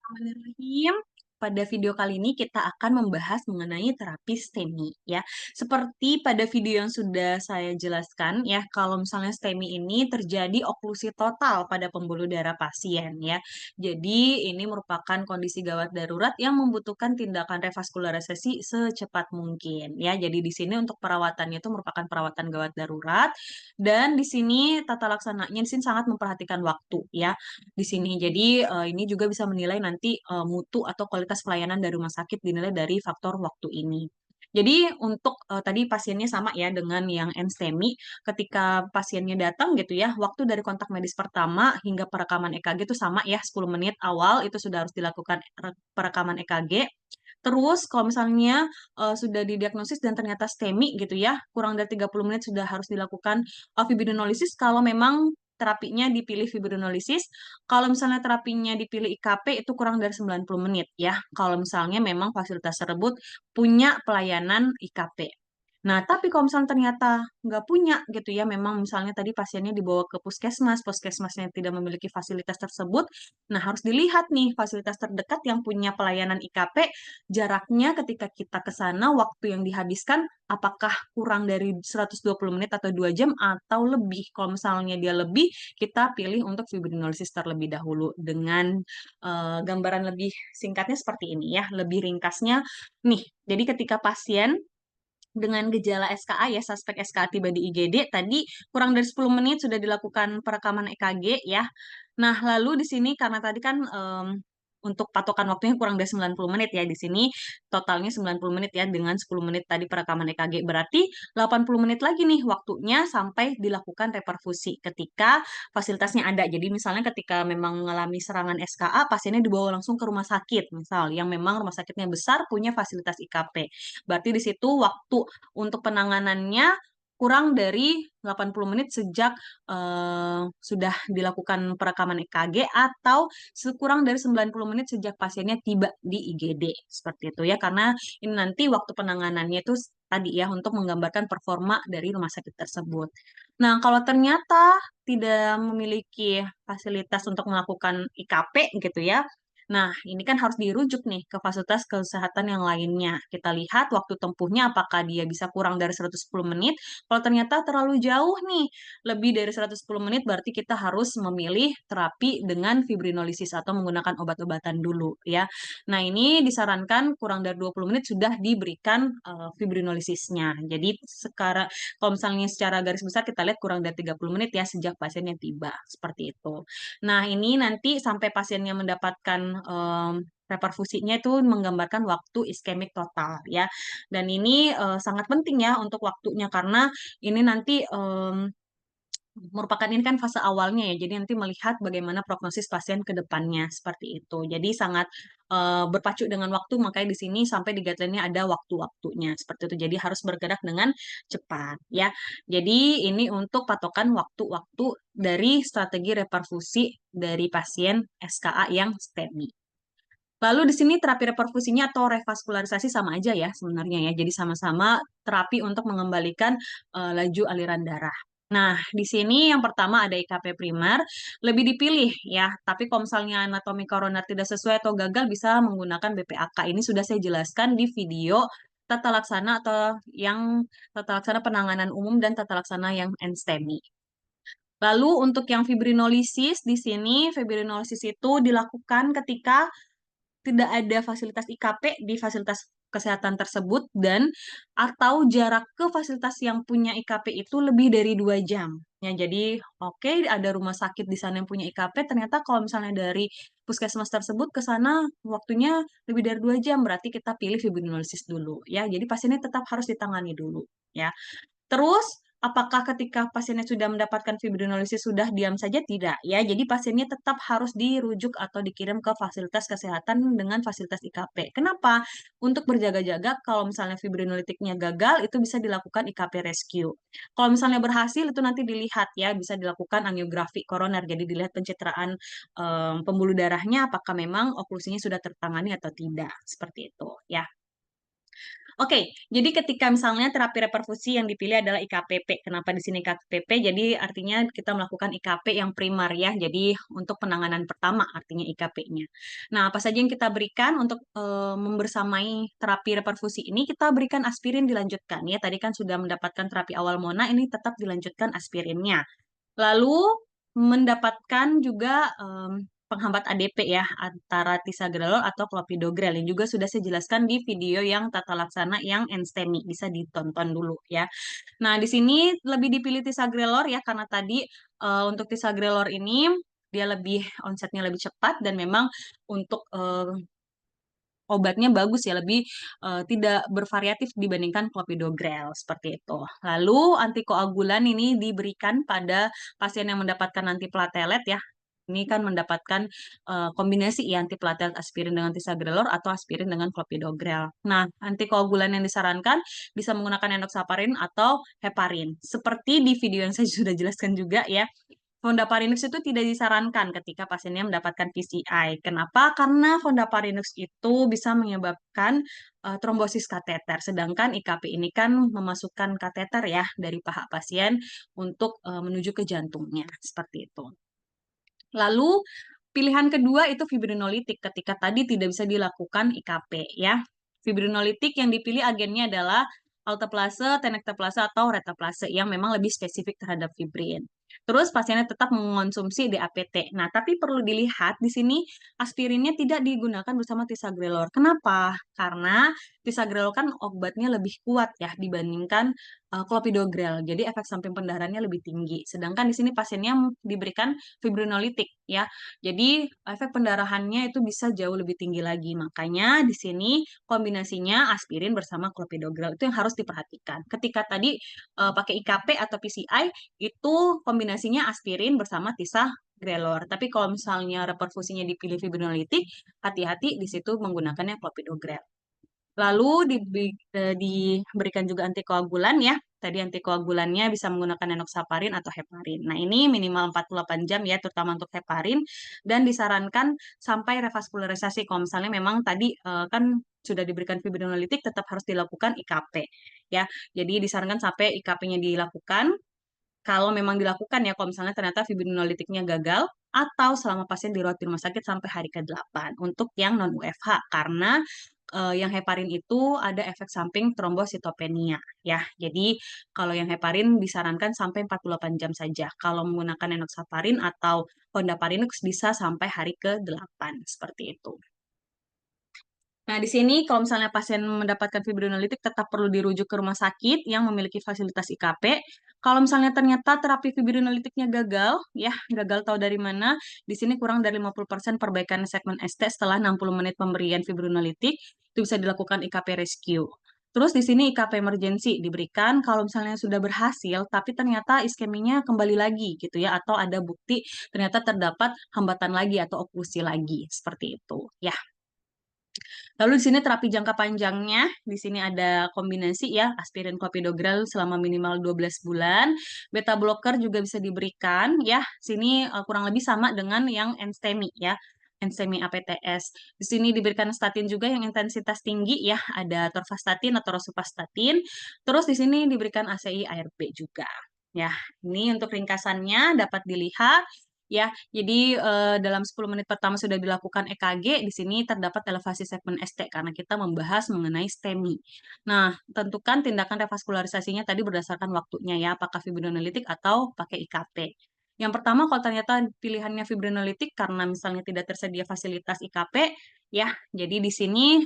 Bismillahirrahmanirrahim. Pada video kali ini kita akan membahas mengenai terapi STEMI ya. Seperti pada video yang sudah saya jelaskan ya, kalau misalnya STEMI ini terjadi oklusi total pada pembuluh darah pasien ya. Jadi ini merupakan kondisi gawat darurat yang membutuhkan tindakan revaskularisasi secepat mungkin ya. Jadi di sini untuk perawatannya itu merupakan perawatan gawat darurat dan di sini tata laksananya di sini sangat memperhatikan waktu ya di sini. Jadi, ini juga bisa menilai nanti, mutu atau kualitas pelayanan dari rumah sakit dinilai dari faktor waktu ini. Jadi untuk, tadi pasiennya sama ya dengan yang NSTEMI, ketika pasiennya datang gitu ya, waktu dari kontak medis pertama hingga perekaman EKG itu sama ya, 10 menit awal itu sudah harus dilakukan perekaman EKG. Terus kalau misalnya, sudah didiagnosis dan ternyata STEMI gitu ya, kurang dari 30 menit sudah harus dilakukan, fibrinolisis kalau memang terapinya dipilih fibrinolisis. Kalau misalnya terapinya dipilih IKP itu kurang dari 90 menit ya, kalau misalnya memang fasilitas tersebut punya pelayanan IKP. Nah, tapi kalau misalnya ternyata nggak punya gitu ya, memang misalnya tadi pasiennya dibawa ke puskesmas, puskesmasnya tidak memiliki fasilitas tersebut, nah harus dilihat nih fasilitas terdekat yang punya pelayanan IKP, jaraknya ketika kita ke sana, waktu yang dihabiskan apakah kurang dari 120 menit atau 2 jam atau lebih. Kalau misalnya dia lebih, kita pilih untuk fibrinolisis terlebih dahulu dengan gambaran lebih singkatnya seperti ini ya, lebih ringkasnya nih. Jadi ketika pasien dengan gejala SKA ya, suspek SKA tiba di IGD, tadi kurang dari 10 menit sudah dilakukan perekaman EKG ya. Nah, lalu di sini karena tadi kan untuk patokan waktunya kurang dari 90 menit ya, di sini totalnya 90 menit ya dengan 10 menit tadi perekaman EKG. Berarti 80 menit lagi nih waktunya sampai dilakukan reperfusi ketika fasilitasnya ada. Jadi misalnya ketika memang mengalami serangan SKA, pasiennya dibawa langsung ke rumah sakit, misal yang memang rumah sakitnya besar punya fasilitas IKP. Berarti di situ waktu untuk penanganannya kurang dari 80 menit sejak sudah dilakukan perekaman EKG atau sekurang dari 90 menit sejak pasiennya tiba di IGD. Seperti itu ya, karena ini nanti waktu penanganannya itu tadi ya untuk menggambarkan performa dari rumah sakit tersebut. Nah, kalau ternyata tidak memiliki fasilitas untuk melakukan IKP gitu ya, nah, ini kan harus dirujuk nih ke fasilitas kesehatan yang lainnya. Kita lihat waktu tempuhnya apakah dia bisa kurang dari 110 menit. Kalau ternyata terlalu jauh nih, lebih dari 110 menit berarti kita harus memilih terapi dengan fibrinolisis atau menggunakan obat-obatan dulu ya. Nah, ini disarankan kurang dari 20 menit sudah diberikan fibrinolisisnya. Jadi sekarang kalau misalnya secara garis besar kita lihat kurang dari 30 menit ya sejak pasiennya tiba, seperti itu. Nah, ini nanti sampai pasiennya mendapatkan reperfusinya itu menggambarkan waktu iskemik total ya. Dan ini sangat penting ya untuk waktunya karena ini nanti merupakan ini kan fase awalnya ya. Jadi nanti melihat bagaimana prognosis pasien ke depannya seperti itu. Jadi sangat berpacu dengan waktu makanya di sini sampai di guideline-nya ada waktu-waktunya seperti itu. Jadi harus bergerak dengan cepat ya. Jadi ini untuk patokan waktu-waktu dari strategi reperfusi dari pasien SKA yang STEMI. Lalu di sini terapi reperfusinya atau revaskularisasi sama aja ya sebenarnya ya. Jadi sama-sama terapi untuk mengembalikan laju aliran darah. Nah, di sini yang pertama ada IKP primer, lebih dipilih ya. Tapi kalau misalnya anatomi koroner tidak sesuai atau gagal bisa menggunakan BPAK. Ini sudah saya jelaskan di video tata laksana atau yang tata laksana penanganan umum dan tata laksana yang NSTEMI. Lalu untuk yang fibrinolisis di sini fibrinolisis itu dilakukan ketika tidak ada fasilitas IKP di fasilitas kesehatan tersebut dan atau jarak ke fasilitas yang punya IKP itu lebih dari 2 jam. Ya, jadi oke ada rumah sakit di sana yang punya IKP, ternyata kalau misalnya dari puskesmas tersebut ke sana waktunya lebih dari 2 jam, berarti kita pilih fibrinolisis dulu ya. Jadi pasiennya tetap harus ditangani dulu ya. Terus, apakah ketika pasiennya sudah mendapatkan fibrinolisis sudah diam saja? Tidak, ya. Jadi pasiennya tetap harus dirujuk atau dikirim ke fasilitas kesehatan dengan fasilitas IKP. Kenapa? Untuk berjaga-jaga kalau misalnya fibrinolitiknya gagal, itu bisa dilakukan IKP rescue. Kalau misalnya berhasil, itu nanti dilihat ya, bisa dilakukan angiografi koroner. Jadi dilihat pencitraan pembuluh darahnya, apakah memang oklusinya sudah tertangani atau tidak. Seperti itu, ya. Oke, jadi ketika misalnya terapi reperfusi yang dipilih adalah IKPP. Kenapa di sini IKPP? Jadi artinya kita melakukan IKP yang primar ya. Jadi untuk penanganan pertama artinya IKP-nya. Nah, apa saja yang kita berikan untuk membersamai terapi reperfusi ini? Kita berikan aspirin dilanjutkan ya. Tadi kan sudah mendapatkan terapi awal MONA, ini tetap dilanjutkan aspirinnya. Lalu mendapatkan juga penghambat ADP ya antara tisagrelor atau clopidogrel yang juga sudah saya jelaskan di video yang tata laksana yang NSTEMI, bisa ditonton dulu ya. Nah, di sini lebih dipilih tisagrelor ya karena tadi untuk tisagrelor ini dia lebih onsetnya lebih cepat dan memang untuk obatnya bagus ya, lebih tidak bervariatif dibandingkan clopidogrel seperti itu. Lalu antikoagulan ini diberikan pada pasien yang mendapatkan antiplatelet ya. Ini kan mendapatkan kombinasi ya antiplatelet aspirin dengan tisagrelor atau aspirin dengan clopidogrel. Nah, antikoagulan yang disarankan bisa menggunakan enoxaparin atau heparin. Seperti di video yang saya sudah jelaskan juga ya, Fondaparinux itu tidak disarankan ketika pasiennya mendapatkan PCI. Kenapa? Karena Fondaparinux itu bisa menyebabkan trombosis kateter. Sedangkan IKP ini kan memasukkan kateter ya dari paha pasien untuk menuju ke jantungnya. Seperti itu. Lalu pilihan kedua itu fibrinolitik ketika tadi tidak bisa dilakukan IKP ya. Fibrinolitik yang dipilih agennya adalah alteplase, tenecteplase atau retaplase yang memang lebih spesifik terhadap fibrin. Terus pasiennya tetap mengonsumsi DAPT. Nah, tapi perlu dilihat di sini aspirinnya tidak digunakan bersama tisagrelor. Kenapa? Karena tisagrelor kan obatnya lebih kuat ya dibandingkan clopidogrel. Jadi efek samping pendarahannya lebih tinggi. Sedangkan di sini pasiennya diberikan fibrinolitik ya. Jadi efek pendarahannya itu bisa jauh lebih tinggi lagi. Makanya di sini kombinasinya aspirin bersama clopidogrel itu yang harus diperhatikan. Ketika tadi pakai IKP atau PCI itu kombinasinya aspirin bersama tisagrelor. Tapi kalau misalnya reperfusinya dipilih fibrinolitik, hati-hati di situ menggunakannya clopidogrel. Lalu diberikan juga antikoagulan ya. Tadi antikoagulannya bisa menggunakan enoxaparin atau heparin. Nah, ini minimal 48 jam ya, terutama untuk heparin. Dan disarankan sampai revaskularisasi. Kalau misalnya memang tadi kan sudah diberikan fibrinolitik, tetap harus dilakukan IKP. Ya, jadi disarankan sampai IKP-nya dilakukan. Kalau memang dilakukan ya, kalau misalnya ternyata fibrinolitiknya gagal, atau selama pasien dirawat di rumah sakit sampai hari ke-8 untuk yang non-UFH. Karena yang heparin itu ada efek samping trombositopenia ya. Jadi kalau yang heparin disarankan sampai 48 jam saja. Kalau menggunakan enoxaparin atau fondaparinux bisa sampai hari ke-8 seperti itu. Nah, di sini kalau misalnya pasien mendapatkan fibrinolitik tetap perlu dirujuk ke rumah sakit yang memiliki fasilitas IKP. Kalau misalnya ternyata terapi fibrinolitiknya gagal, ya gagal tahu dari mana, di sini kurang dari 50% perbaikan segmen ST setelah 60 menit pemberian fibrinolitik, itu bisa dilakukan IKP rescue. Terus di sini IKP emergency diberikan kalau misalnya sudah berhasil, tapi ternyata iskeminya kembali lagi gitu ya, atau ada bukti ternyata terdapat hambatan lagi atau oklusi lagi, seperti itu. Ya. Lalu di sini terapi jangka panjangnya, di sini ada kombinasi ya, aspirin clopidogrel selama minimal 12 bulan. Beta blocker juga bisa diberikan ya. Sini kurang lebih sama dengan yang NSTEMI ya. NSTEMI APTS. Di sini diberikan statin juga yang intensitas tinggi ya, ada torvastatin atau rosuvastatin. Terus di sini diberikan ACI ARB juga. Ya, ini untuk ringkasannya dapat dilihat ya. Jadi dalam 10 menit pertama sudah dilakukan EKG, di sini terdapat elevasi segmen ST karena kita membahas mengenai STEMI. Nah, tentukan tindakan revaskularisasinya tadi berdasarkan waktunya ya, apakah fibrinolitik atau pakai IKP. Yang pertama, kalau ternyata pilihannya fibrinolitik karena misalnya tidak tersedia fasilitas IKP, ya, jadi di sini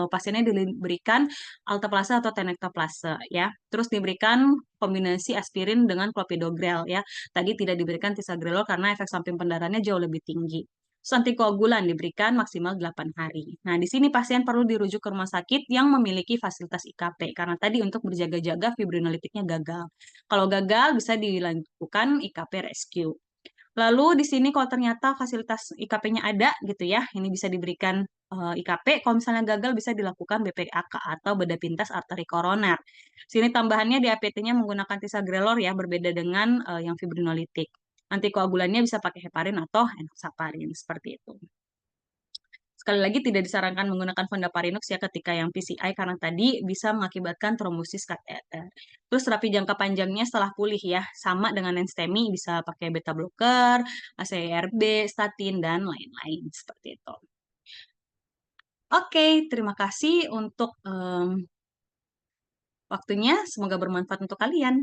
pasiennya diberikan alteplase atau tenecteplase, ya. Terus diberikan kombinasi aspirin dengan clopidogrel, ya. Tadi tidak diberikan tisagrelor karena efek samping pendarahannya jauh lebih tinggi. Terus antikoagulan diberikan maksimal 8 hari. Nah, di sini pasien perlu dirujuk ke rumah sakit yang memiliki fasilitas IKP karena tadi untuk berjaga-jaga fibrinolitiknya gagal. Kalau gagal bisa dilakukan IKP rescue. Lalu di sini kalau ternyata fasilitas IKP-nya ada gitu ya, ini bisa diberikan IKP. Kalau misalnya gagal bisa dilakukan BPAK atau bedah pintas arteri koroner. Sini tambahannya di APT-nya menggunakan tisagrelor ya, berbeda dengan yang fibrinolitik. Antikoagulannya bisa pakai heparin atau enoxaparin seperti itu. Sekali lagi tidak disarankan menggunakan Fondaparinux ya ketika yang PCI karena tadi bisa mengakibatkan trombosis kateter. Terus terapi jangka panjangnya setelah pulih ya, sama dengan yang STEMI bisa pakai beta blocker, ACERB, statin dan lain-lain seperti itu. Oke, terima kasih untuk waktunya. Semoga bermanfaat untuk kalian.